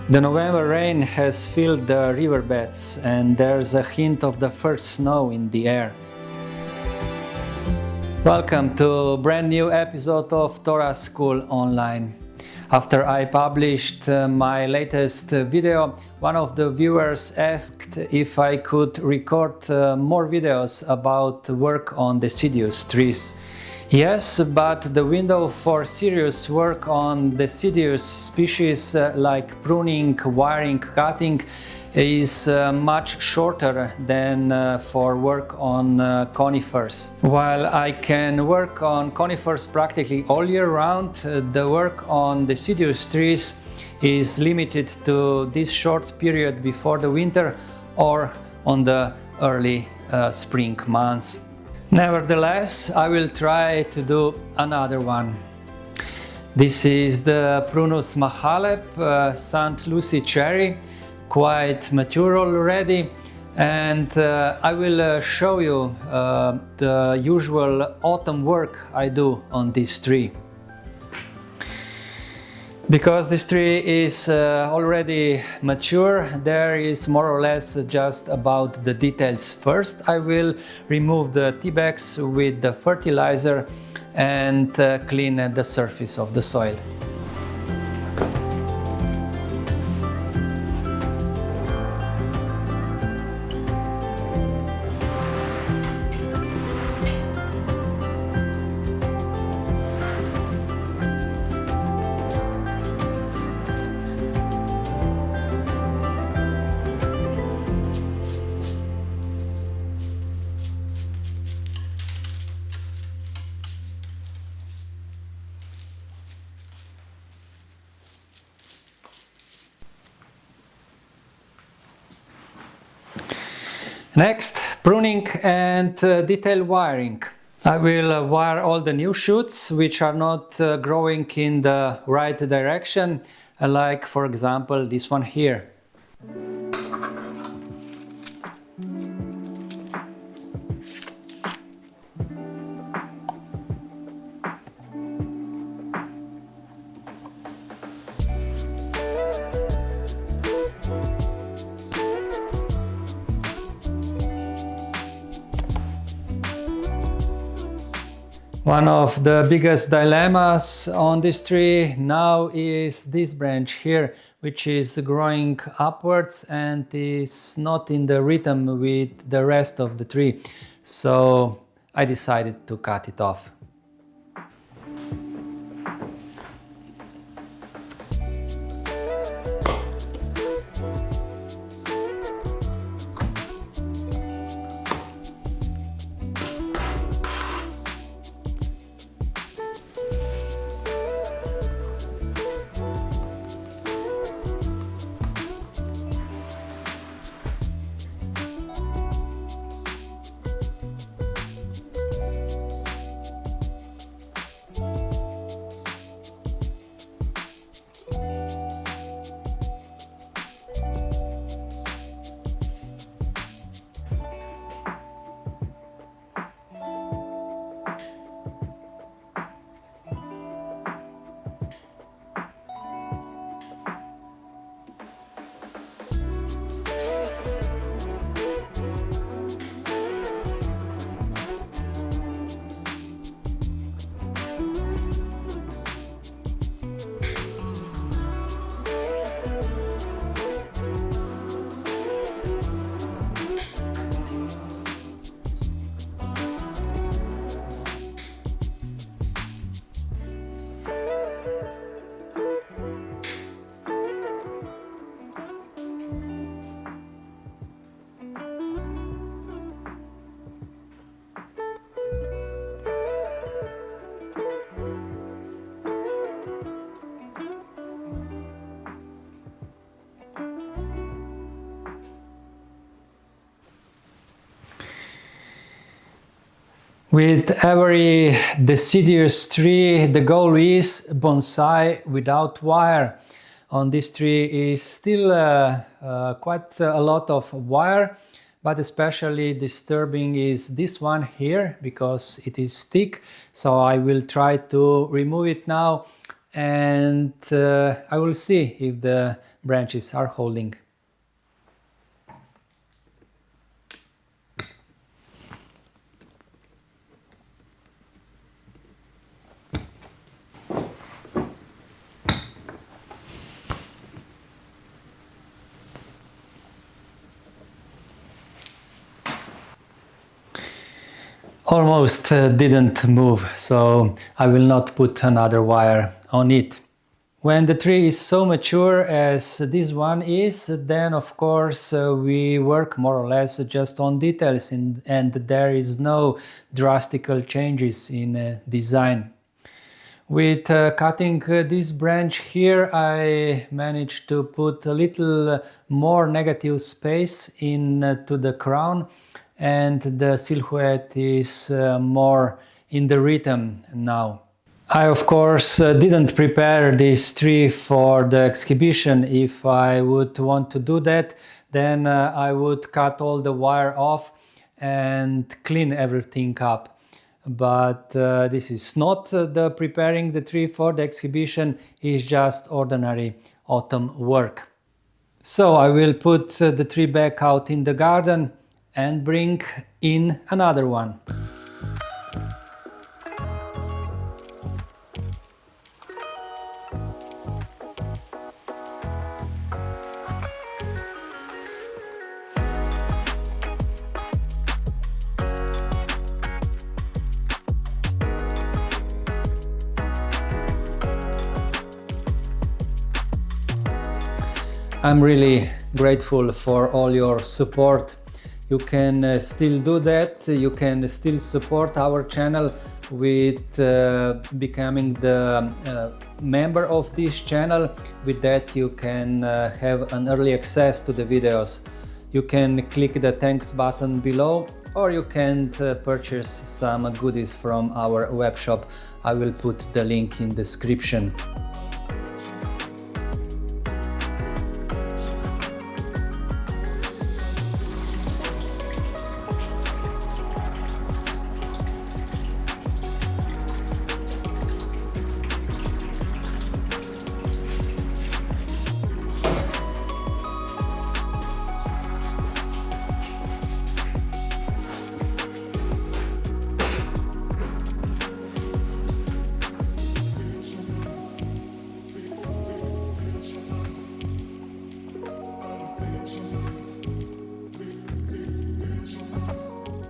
The November rain has filled the riverbeds and there's a hint of the first snow in the air. Welcome to a brand new episode of Tora School Online. After I published my latest video, one of the viewers asked if I could record more videos about work on deciduous trees. Yes, but the window for serious work on deciduous species like pruning, wiring, cutting is much shorter than for work on conifers. While I can work on conifers practically all year round, the work on deciduous trees is limited to this short period before the winter or on the early spring months. Nevertheless, I will try to do another one. This is the Prunus mahaleb, St. Lucie Cherry, quite mature already, and I will show you the usual autumn work I do on this tree. Because this tree is already mature, there is more or less just about the details. First, I will remove the tea bags with the fertilizer and clean the surface of the soil. Next, pruning and detail wiring. I will wire all the new shoots which are not growing in the right direction, like for example this one here. One of the biggest dilemmas on this tree now is this branch here, which is growing upwards and is not in the rhythm with the rest of the tree. So I decided to cut it off. With every deciduous tree, the goal is bonsai without wire. On this tree is still quite a lot of wire, but especially disturbing is this one here because it is thick. So I will try to remove it now and I will see if the branches are holding. Almost didn't move, so I will not put another wire on it. When the tree is so mature as this one is, then of course we work more or less just on details, and there is no drastical changes in design. With cutting this branch here, I managed to put a little more negative space into the crown, and the silhouette is more in the rhythm now. I of course didn't prepare this tree for the exhibition. If I would want to do that, then I would cut all the wire off and clean everything up. But this is not the preparing the tree for the exhibition, it's just ordinary autumn work. So I will put the tree back out in the garden and bring in another one. I'm really grateful for all your support. You can still do that. You can still support our channel with becoming the member of this channel. With that you can have an early access to the videos. You can click the thanks button below, or you can purchase some goodies from our web shop. I will put the link in the description.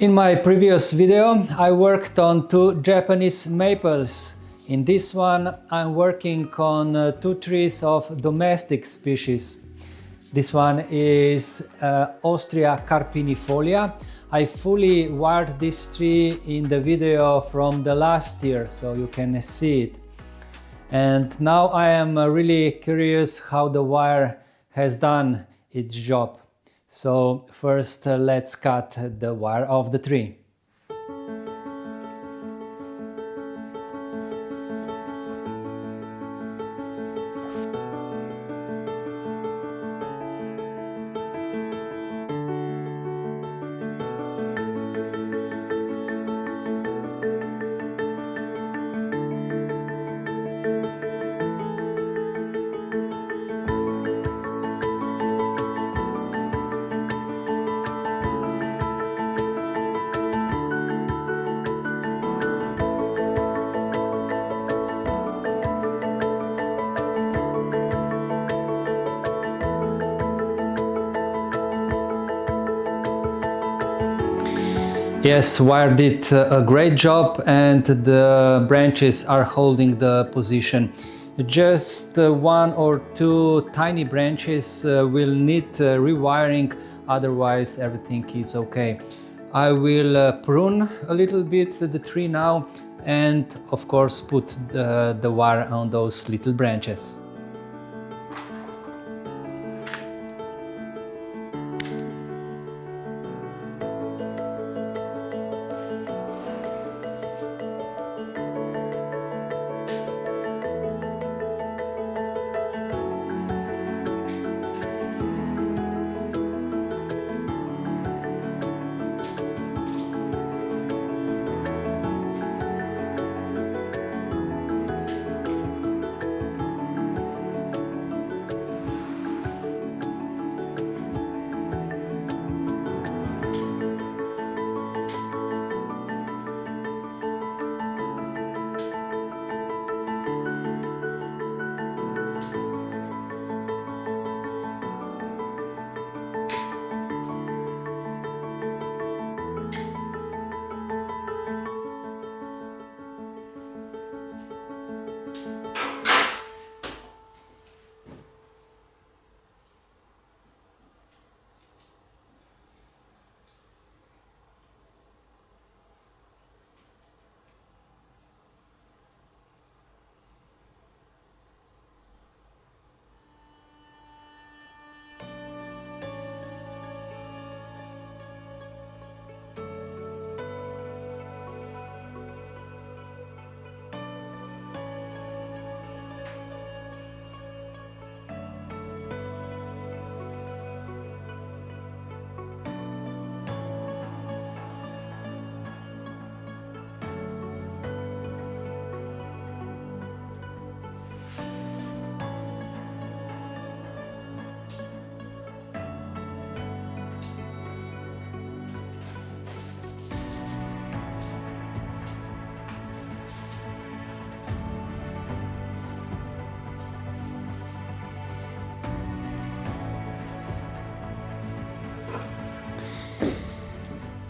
In my previous video, I worked on two Japanese maples. In this one, I'm working on two trees of domestic species. This one is Ostrya carpinifolia. I fully wired this tree in the video from the last year, so you can see it. And now I am really curious how the wire has done its job. So first let's cut the wire of the tree. Yes, wire did a great job and the branches are holding the position. Just one or two tiny branches will need rewiring, otherwise everything is okay. I will prune a little bit the tree now and of course put the wire on those little branches.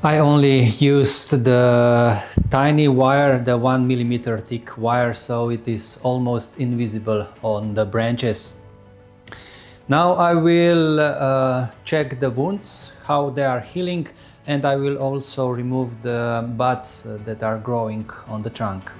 I only used the tiny wire, the 1 millimeter thick wire, so it is almost invisible on the branches. Now I will check the wounds, how they are healing, and I will also remove the buds that are growing on the trunk.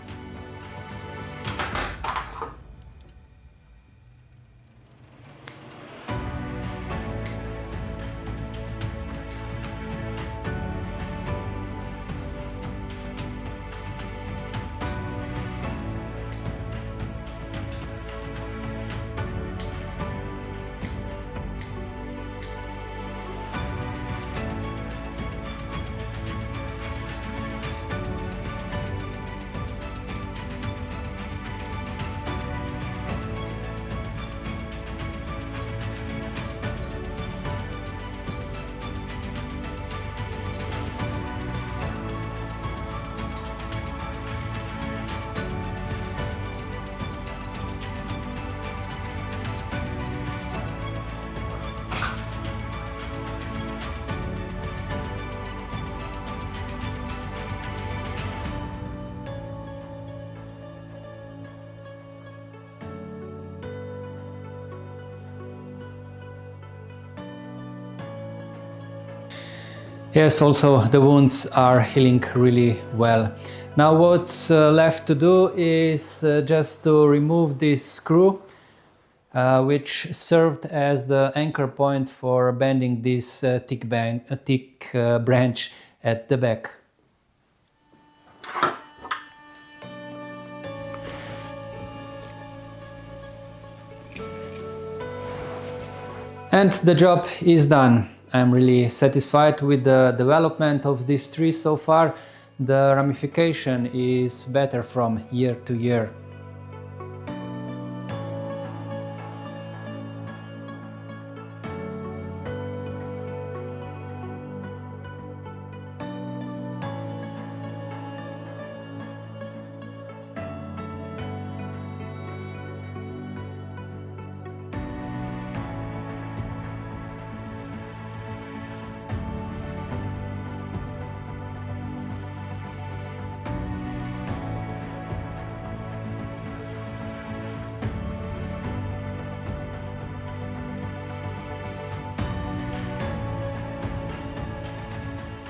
Yes, also the wounds are healing really well. Now what's left to do is just to remove this screw which served as the anchor point for bending this thick branch at the back. And the job is done. I'm really satisfied with the development of this tree so far. The ramification is better from year to year.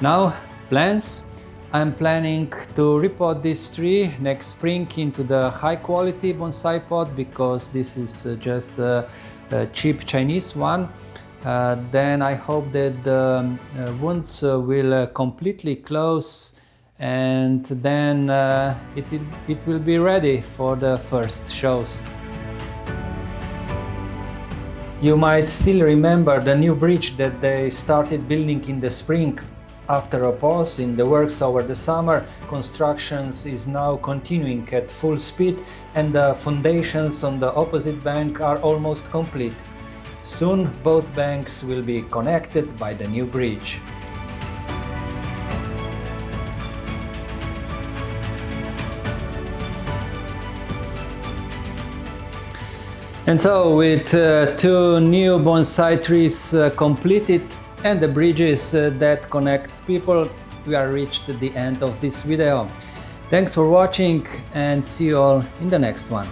Now, plans. I'm planning to repot this tree next spring into the high quality bonsai pot, because this is just a cheap Chinese one. Then I hope that the wounds will completely close, and then it will be ready for the first shows. You might still remember the new bridge that they started building in the spring. After a pause in the works over the summer, construction is now continuing at full speed, and the foundations on the opposite bank are almost complete. Soon both banks will be connected by the new bridge. And so, with two new bonsai trees completed, and the bridges that connects people, we are reached the end of this video. Thanks for watching, and see you all in the next one.